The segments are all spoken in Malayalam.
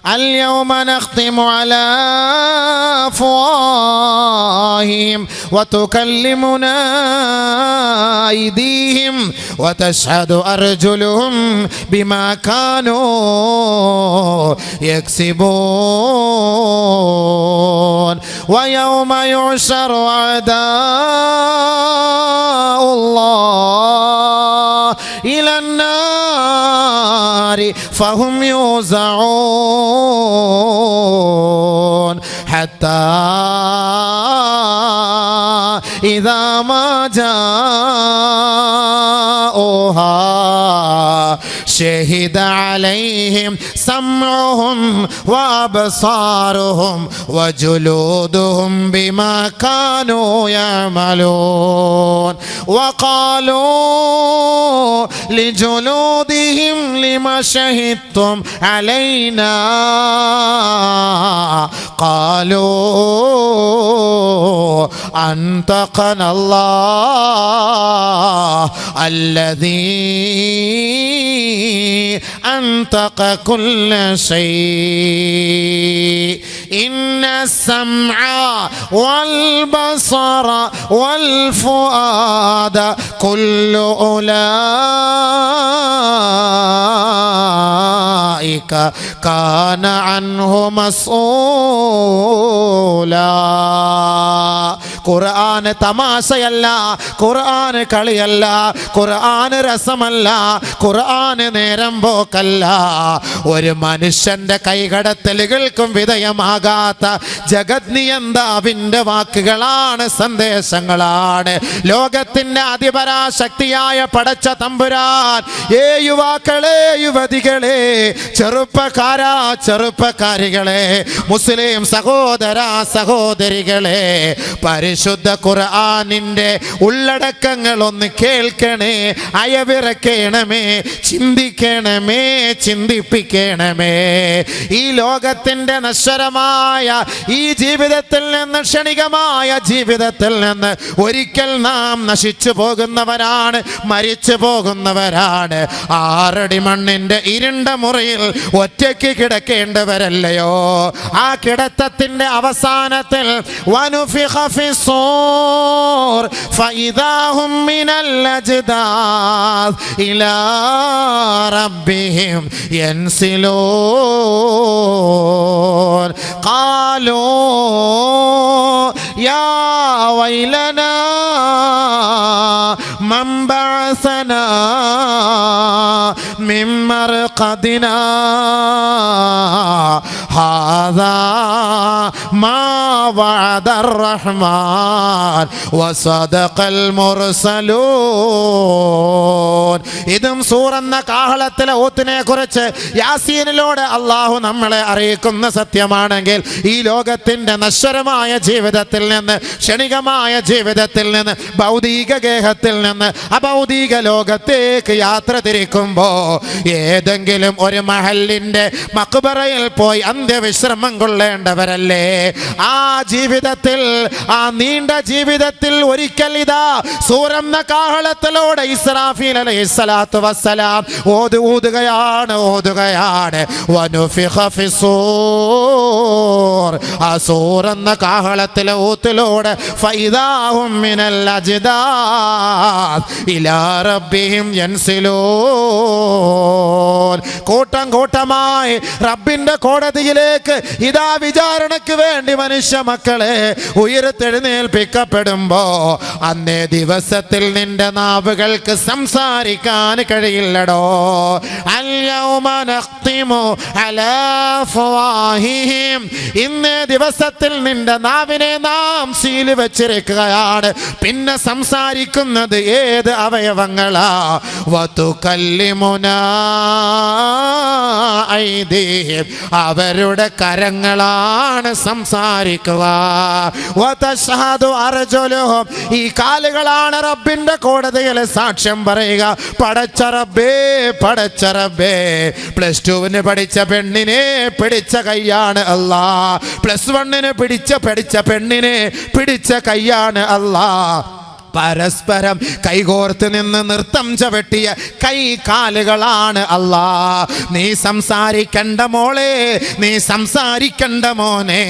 اليوم نختم على أفواههم وتكلمنا أيديهم وتشهد أرجلهم بما كانوا يكسبون ويوم يحشر أعداء الله إلى النار فهم يوزعون حتى إذا ما جاءوها شهد عليهم سمعهم وأبصارهم وجلودهم بما كانوا يعملون وقالوا لجلودهم لما شهدتم علينا قالوا أنطقنا الله الذي أنطق كل شيء إن السمع والبصر والفؤاد كل أولئك كان عنه مسؤولا. ഖുർആൻ തമാശയല്ല, ഖുർആൻ കളിയല്ല, ഖുർആൻ രസമല്ല, ഖുർആൻ നേരം പോക്കല്ല. ഒരു മനുഷ്യന്റെ കൈകടത്തലുകൾക്കും വിധേയമാകാത്ത ജഗത് നിയന്താവിന്റെ വാക്കുകളാണ്, സന്ദേശങ്ങളാണ്. ലോകത്തിന്റെ അതിപരാശക്തിയായ പടച്ച തമ്പുരാൻ യുവാക്കളെ, യുവതികളെ, ചെറുപ്പക്കാരാ, ചെറുപ്പക്കാരികളെ, മുസ്ലിം സഹോദര സഹോദരികളെ, പരിശുദ്ധ ഖുർആനിന്റെ ഉള്ളടക്കങ്ങൾ ഒന്ന് കേൾക്കണേ, അയവിറക്കണമേ, ചിന്തിക്കണമേ, ചിന്തിപ്പിക്കണമേ. ഈ ലോകത്തിന്റെ നശ്വരമായ ഈ ജീവിതത്തിൽ നിന്ന്, ക്ഷണികമായ ജീവിതത്തിൽ നിന്ന് ഒരിക്കൽ നാം നശിച്ചു പോകുന്നവരാണ്, മരിച്ചു പോകുന്നവരാണ്. 6 അടി മണ്ണിന്റെ ഇരുണ്ട മുറിയിൽ ഒറ്റയ്ക്ക് കിടക്കേണ്ടവരല്ലയോ? ആ കിടത്തത്തിന്റെ അവസാനത്തിൽ വനുഫിഖ ഫിസ്സൂർ ഫഇദാ ഹും മിനൽ അജ്ദാദ് ഇലാ റബ്ബിഹിം യൻസിലൂൻ ഖാലൂ യാ വൈലനാ മൻ ബഅസനാ മിൻ മർഖദിനാ ഹാദാ മാ വഅദർ റഹ്മാൻ വസദഖൽ മുർസലൂൻ. ഇതും സൂറ എന്ന കാഹളത്തിലെ ഓത്തിനെ കുറിച്ച് യാസീനിലൂടെ അള്ളാഹു നമ്മളെ അറിയിക്കുന്ന സത്യമാണെങ്കിൽ, ഈ ലോകത്തിന്റെ നശ്വരമായ ജീവിതത്തിൽ നിന്ന്, ക്ഷണികമായ ജീവിതത്തിൽ നിന്ന്, ഭൗതിക ഗേഹത്തിൽ നിന്ന് അഭൗതിക ലോകത്തേക്ക് യാത്ര തിരിക്കുമ്പോ ഏതെങ്കിലും ഒരു മഹലിന്റെ മഖ്ബറയിൽ പോയി അന്ത്യവിശ്രമം കൊള്ളേണ്ടവരല്ലേ? ആ ജീവിതത്തിൽ, ആ നീണ്ട ജീവിതത്തിൽ ഒരിക്കൽ ഇതാ സൂറന്ന കാഹളത്തിലൂടെ ഇസ്രാഫീൽ അലൈഹിസ്സലാത്തു വസ്സലാം ഓതുകയാണ് വനുഫിഖ ഫിസ്സൂർ. ആ സൂറന്ന കാഹളത്തിലെ ഊത്തിലൂടെ ഫഇദാഹും മിനൽ അജ്ദാദ് ഇലാ റബ്ബിഹിം യൻസിലൂൻ. കൂട്ടം കൂട്ടമായി റബ്ബിന്റെ കോടതിയിലേക്ക് ഇതാ വിചാരണയ്ക്ക് വേണ്ടി മനുഷ്യ മക്കളെ ഉയർത്തെഴുന്നേൽപ്പിക്കപ്പെടുമ്പോ അന്നേ ദിവസത്തിൽ നിന്റെ നാവുകൾക്ക് സംസാരിക്കാൻ കഴിയില്ലടോ. അൽയൗമ നഖ്തിമു അലാ അഫ്വാഹിഹിം. ഇന്നേ ദിവസത്തിൽ നിന്റെ നാവിനെ നാം സീൽ വെച്ചിരിക്കുകയാണ്. പിന്നെ സംസാരിക്കുന്നത് ഏത് അവയവങ്ങളാ? വതുകല്ലിമുനാ ഐദീഹിം. അവരുടെ കരങ്ങളാണ് സംസാരിക്കുക. വതശ്ഹദു അർജുലുഹും. ഈ കാലുകളാണ് റബ്ബിന്റെ കോടതിയിൽ സാക്ഷ്യം പറയുക. പടച്ച റബ്ബേ, പടച്ച റബ്ബേ, +2 പഠിച്ച പെണ്ണിനെ പിടിച്ച കൈയാണ് അല്ലാ. +1 പഠിച്ച പെണ്ണിനെ പിടിച്ച കൈയാണ് അല്ലാ. പരസ്പരം കൈകോർത്ത് നിന്ന് നൃത്തം ചവിട്ടിയ കൈകാലുകളാണ് അല്ലാ. നീ സംസാരിക്കണ്ട മോളെ, നീ സംസാരിക്കണ്ട മോനെ,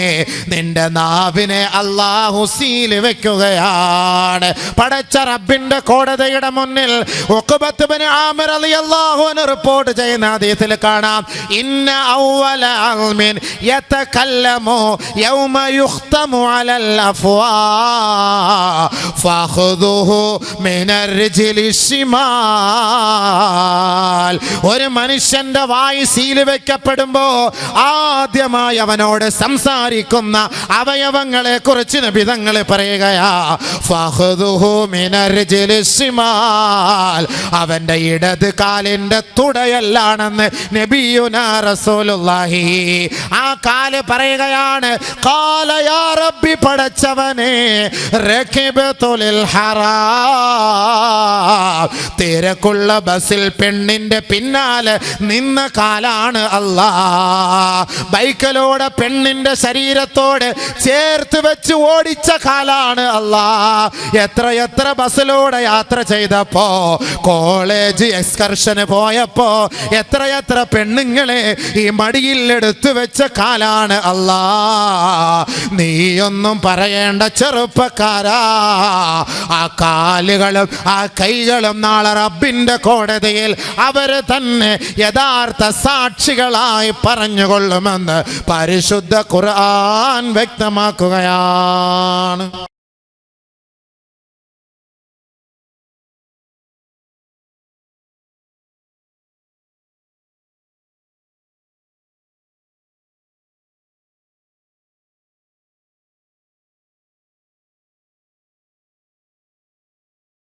നിന്റെ നാവിനെ അല്ലാഹു സീൽ വെക്കുകയാണ്. പടച്ച റബ്ബിന്റെ കോടതിയുടെ മുന്നിൽ ഉഖബത്ത് ഇബ്നു ആമിർ റളിയല്ലാഹു അൻഹു റിപ്പോർട്ട് ചെയ്യുന്ന ഹദീസിൽ കാണാം, ഇന്ന അവ്വല അൽമിൻ യതകല്ലമു യൗമ യുഖ്തമു അലൽ അഫ്വാ ഫഖുദുഹു മിനർ റിജ്ലി ശിമാൽ. ഒരു മനുഷ്യന്റെ വായ് സീൽ വെക്കപ്പെടുമ്പോ ആദ്യമായി അവനോട് സംസാരിക്കുന്ന അവയവങ്ങളെ കുറിച്ച് നബി തങ്ങൾ പറയുകയാ, ഫഖുദുഹു മിനർ റിജ്ലി ശിമാൽ, അവന്റെ ഇടത് കാലിന്റെ തുടയല്ലാണെന്ന് നബിയുനാ റസൂലുള്ളാഹി. ആ കാല് പറയുകയാണ്, ഖാല യാ റബ്ബി, പടച്ചവനെ, റകിബതു ലിൽ ഹറാം, തിരക്കുള്ള ബസിൽ പെണ്ണിന്റെ പിന്നാലെ നിന്ന കാലാണ് അല്ലാ. ബൈക്കിലൂടെ പെണ്ണിന്റെ ശരീരത്തോട് ചേർത്ത് വെച്ച് ഓടിച്ച കാലാണ് അല്ലാ. എത്ര ബസ്സിലൂടെ യാത്ര ചെയ്തപ്പോ, കോളേജ് എക്സ്കർഷന് പോയപ്പോ എത്ര പെണ്ണുങ്ങളെ ഈ മടിയിൽ എടുത്തു വെച്ച കാലാണ് അല്ലാ. നീയൊന്നും പറയേണ്ട ചെറുപ്പക്കാരാ, ആ കാലുകളും ആ കൈകളും നാളെ റബ്ബിന്റെ കോടതിയിൽ അവര് തന്നെ യഥാർത്ഥ സാക്ഷികളായി പറഞ്ഞുകൊള്ളുമെന്ന് പരിശുദ്ധ ഖുർആൻ വ്യക്തമാക്കുകയാണ്.